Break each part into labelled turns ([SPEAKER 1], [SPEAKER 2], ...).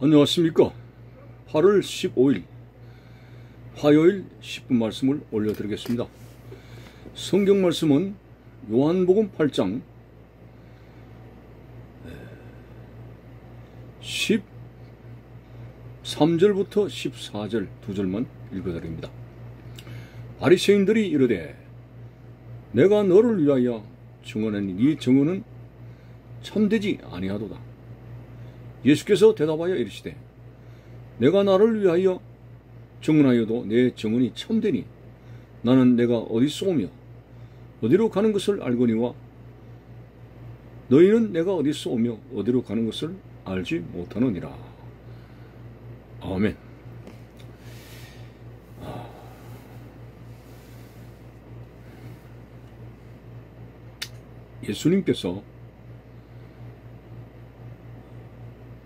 [SPEAKER 1] 안녕하십니까. 8월 15일 화요일 10분 말씀을 올려드리겠습니다. 성경 말씀은 요한복음 8장 13절부터 14절 두 절만 읽어드립니다. 바리새인들이 이르되 내가 너를 위하여 증언하니 네 증언은 참되지 아니하도다. 예수께서 대답하여 이르시되 내가 나를 위하여 증언하여도 내 증언이 참되니 나는 내가 어디서 오며 어디로 가는 것을 알거니와 너희는 내가 어디서 오며 어디로 가는 것을 알지 못하느니라. 아멘. 예수님께서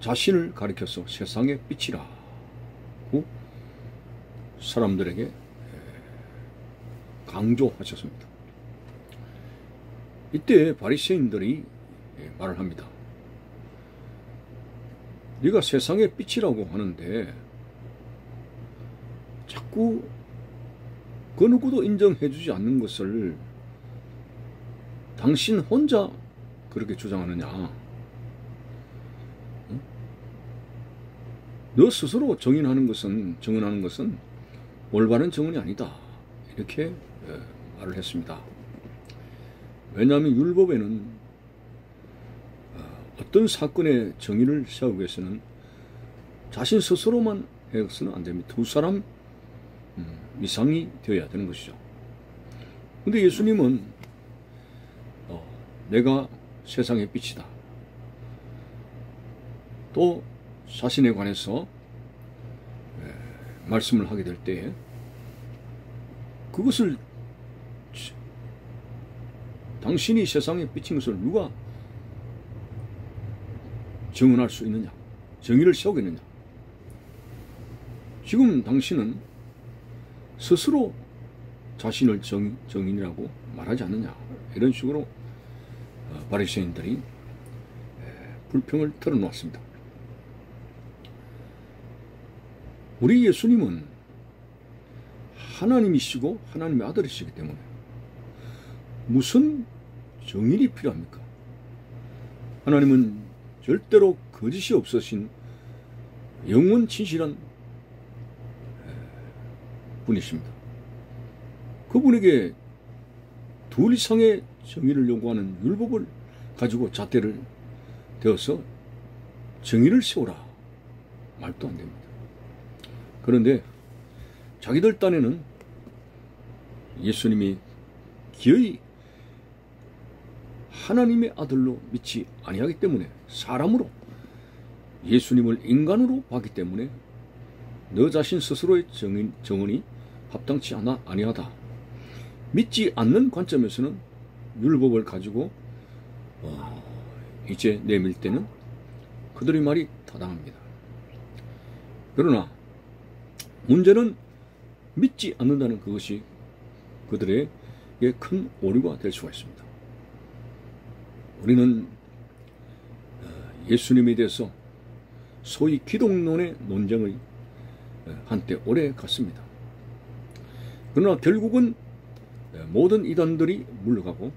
[SPEAKER 1] 자신을 가리켜서 세상의 빛이라고 사람들에게 강조하셨습니다. 이때 바리새인들이 말을 합니다. 네가 세상의 빛이라고 하는데 자꾸 그 누구도 인정해주지 않는 것을 당신 혼자 그렇게 주장하느냐? 너 스스로 증언하는 것은 올바른 증언이 아니다. 이렇게 말을 했습니다. 왜냐하면 율법에는 어떤 사건의 정의를 세우기 위해서는 자신 스스로만 해서는 안 됩니다. 두 사람 이상이 되어야 되는 것이죠. 근데 예수님은 내가 세상의 빛이다. 또 자신에 관해서 말씀을 하게 될 때 그것을 당신이 세상에 비친 것을 누가 증언할 수 있느냐, 정의를 세우겠느냐. 지금 당신은 스스로 자신을 정인이라고 말하지 않느냐, 이런 식으로 바리새인들이 불평을 털어놓았습니다. 우리 예수님은 하나님이시고 하나님의 아들이시기 때문에 무슨 정인이 필요합니까? 하나님은 절대로 거짓이 없으신 영원 진실한 분이십니다. 그분에게 둘 이상의 정의를 요구하는 율법을 가지고 잣대를 대어서 정의를 세우라. 말도 안 됩니다. 그런데 자기들 딴에는 예수님이 기어이 하나님의 아들로 믿지 아니하기 때문에, 사람으로 예수님을 인간으로 봤기 때문에 너 자신 스스로의 정언이 합당치 아니하다. 믿지 않는 관점에서는 율법을 가지고 이제 내밀 때는 그들의 말이 타당합니다. 그러나 문제는 믿지 않는다는 그것이 그들에게 큰 오류가 될 수가 있습니다. 우리는 예수님에 대해서 소위 기독론의 논쟁의 한때 오래 갔습니다. 그러나 결국은 모든 이단들이 물러가고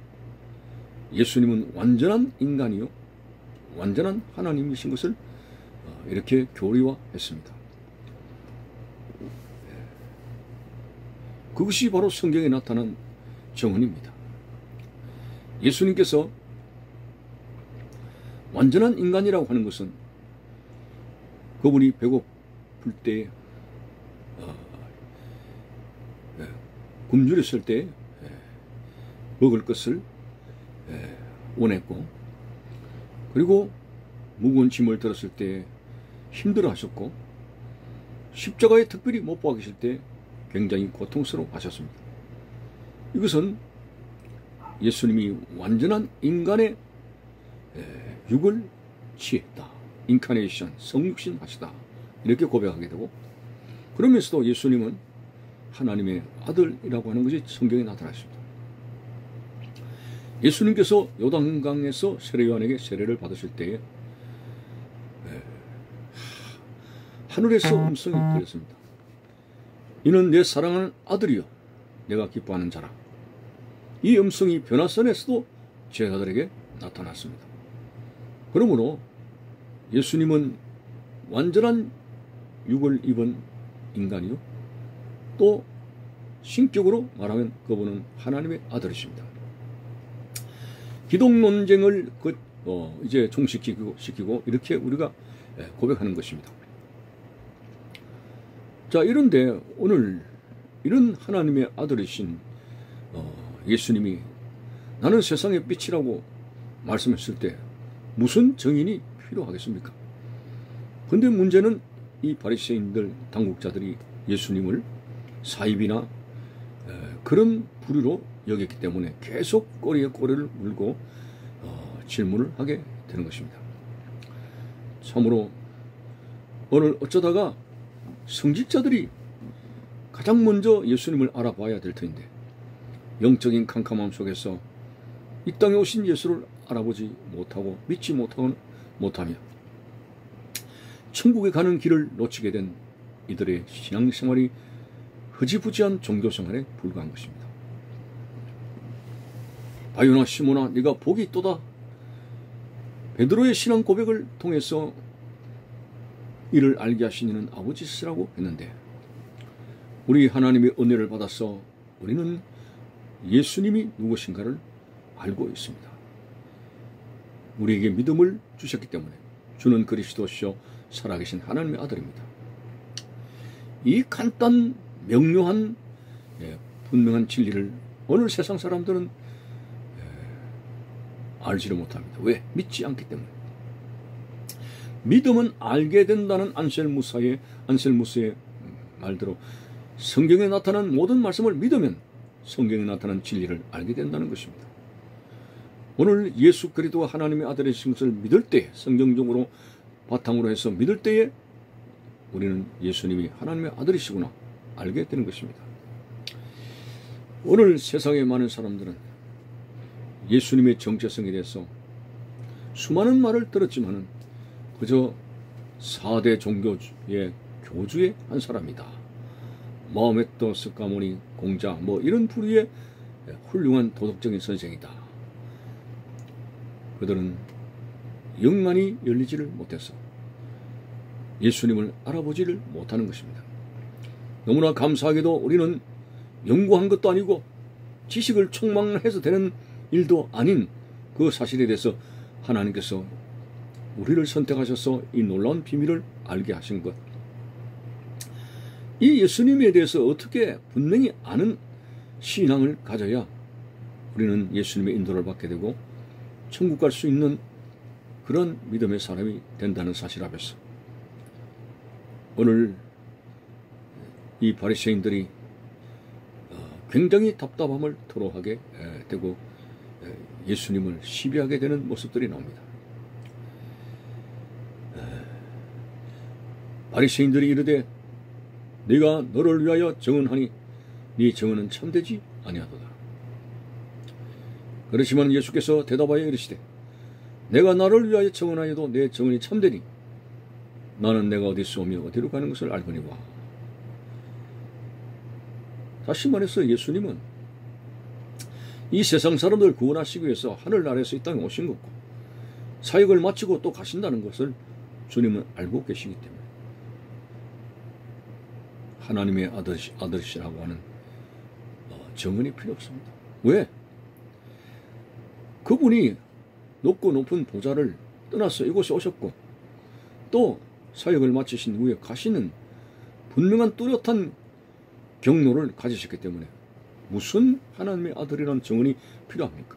[SPEAKER 1] 예수님은 완전한 인간이요 완전한 하나님이신 것을 이렇게 교리화했습니다. 그것이 바로 성경에 나타난 정언입니다. 예수님께서 완전한 인간이라고 하는 것은 그분이 배고플 때, 굶주렸을 때 먹을 것을 원했고, 그리고 무거운 짐을 들었을 때 힘들어 하셨고, 십자가에 특별히 못 박으실 때 굉장히 고통스러워 하셨습니다. 이것은 예수님이 완전한 인간의 육을 취했다. 인카네이션, 성육신 하시다. 이렇게 고백하게 되고, 그러면서도 예수님은 하나님의 아들이라고 하는 것이 성경에 나타났습니다. 예수님께서 요단강에서 세례요한에게 세례를 받으실 때에 하늘에서 음성이 들렸습니다. 이는 내 사랑하는 아들이요 내가 기뻐하는 자라. 이 음성이 변화선에서도 제자들에게 나타났습니다. 그러므로 예수님은 완전한 육을 입은 인간이요 또 신격으로 말하면 그분은 하나님의 아들이십니다. 기독 논쟁을 이제 종식시키고 이렇게 우리가 고백하는 것입니다. 자, 이런데 오늘 이런 하나님의 아들이신 예수님이 나는 세상의 빛이라고 말씀했을 때 무슨 증인이 필요하겠습니까? 근데 문제는 이 바리새인들 당국자들이 예수님을 사입이나 그런 부류로 여겼기 때문에 계속 꼬리에 꼬리를 물고 질문을 하게 되는 것입니다. 참으로 오늘 어쩌다가 성직자들이 가장 먼저 예수님을 알아봐야 될 터인데 영적인 캄캄함 속에서 이 땅에 오신 예수를 알아보지 못하고 믿지 못하며 천국에 가는 길을 놓치게 된 이들의 신앙생활이 흐지부지한 종교생활에 불과한 것입니다. 바요나 시몬아 네가 복이 있도다. 베드로의 신앙 고백을 통해서 이를 알게 하신 이는 아버지시라고 했는데 우리 하나님의 은혜를 받아서 우리는 예수님이 누구신가를 알고 있습니다. 우리에게 믿음을 주셨기 때문에 주는 그리스도시요 살아계신 하나님의 아들입니다. 이 간단 명료한 분명한 진리를 오늘 세상 사람들은 알지를 못합니다. 왜? 믿지 않기 때문에. 믿음은 알게 된다는 안셀무스의 말대로 성경에 나타난 모든 말씀을 믿으면 성경에 나타난 진리를 알게 된다는 것입니다. 오늘 예수 그리스도가 하나님의 아들이신 것을 믿을 때, 성경적으로 바탕으로 해서 믿을 때에 우리는 예수님이 하나님의 아들이시구나 알게 되는 것입니다. 오늘 세상의 많은 사람들은 예수님의 정체성에 대해서 수많은 말을 들었지만은 그저 4대 종교의 교주의 한 사람이다. 마호메트, 스가모니, 공자 이런 부류의 훌륭한 도덕적인 선생이다. 그들은 영안이 열리지를 못해서 예수님을 알아보지를 못하는 것입니다. 너무나 감사하게도 우리는 연구한 것도 아니고 지식을 촉망해서 되는 일도 아닌 그 사실에 대해서 하나님께서 우리를 선택하셔서 이 놀라운 비밀을 알게 하신 것. 이 예수님에 대해서 어떻게 분명히 아는 신앙을 가져야 우리는 예수님의 인도를 받게 되고 천국 갈 수 있는 그런 믿음의 사람이 된다는 사실 앞에서 오늘 이 바리새인들이 굉장히 답답함을 토로하게 되고 예수님을 시비하게 되는 모습들이 나옵니다. 바리새인들이 이르되 네가 너를 위하여 정언하니 네 정언은 참되지 아니하도다. 그렇지만 예수께서 대답하여 이르시되 내가 나를 위하여 정언하여도 내 정언이 참되니 나는 내가 어디서 오며 어디로 가는 것을 알거니와. 다시 말해서 예수님은 이 세상 사람들을 구원하시기 위해서 하늘나라에서 이 땅에 오신 것고 사역을 마치고 또 가신다는 것을 주님은 알고 계시기 때문에 하나님의 아들이시라고 하는 정언이 필요 없습니다. 왜? 그분이 높고 높은 보좌를 떠나서 이곳에 오셨고 또 사역을 마치신 후에 가시는 분명한 뚜렷한 경로를 가지셨기 때문에 무슨 하나님의 아들이라는 정언이 필요합니까?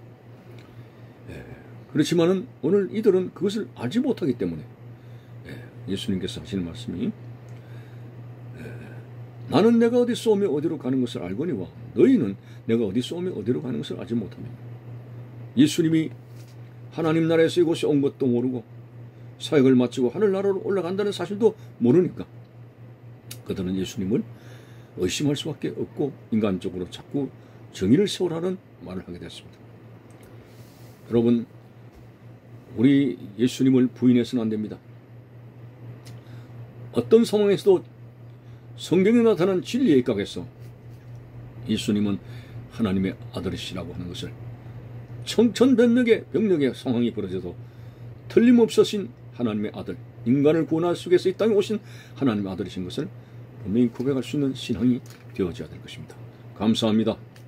[SPEAKER 1] 그렇지만은 오늘 이들은 그것을 알지 못하기 때문에 예수님께서 하시는 말씀이 나는 내가 어디서 오며 어디로 가는 것을 알거니와 너희는 내가 어디서 오며 어디로 가는 것을 알지 못하며. 예수님이 하나님 나라에서 이곳에 온 것도 모르고 사역을 마치고 하늘나라로 올라간다는 사실도 모르니까 그들은 예수님을 의심할 수밖에 없고 인간적으로 자꾸 정의를 세우라는 말을 하게 됐습니다. 여러분, 우리 예수님을 부인해서는 안 됩니다. 어떤 상황에서도 성경에 나타난 진리에 입각해서 예수님은 하나님의 아들이시라고 하는 것을, 청천벽력의 상황이 벌어져도 틀림없으신 하나님의 아들, 인간을 구원할 속에서 이 땅에 오신 하나님의 아들이신 것을 분명히 고백할 수 있는 신앙이 되어져야 될 것입니다. 감사합니다.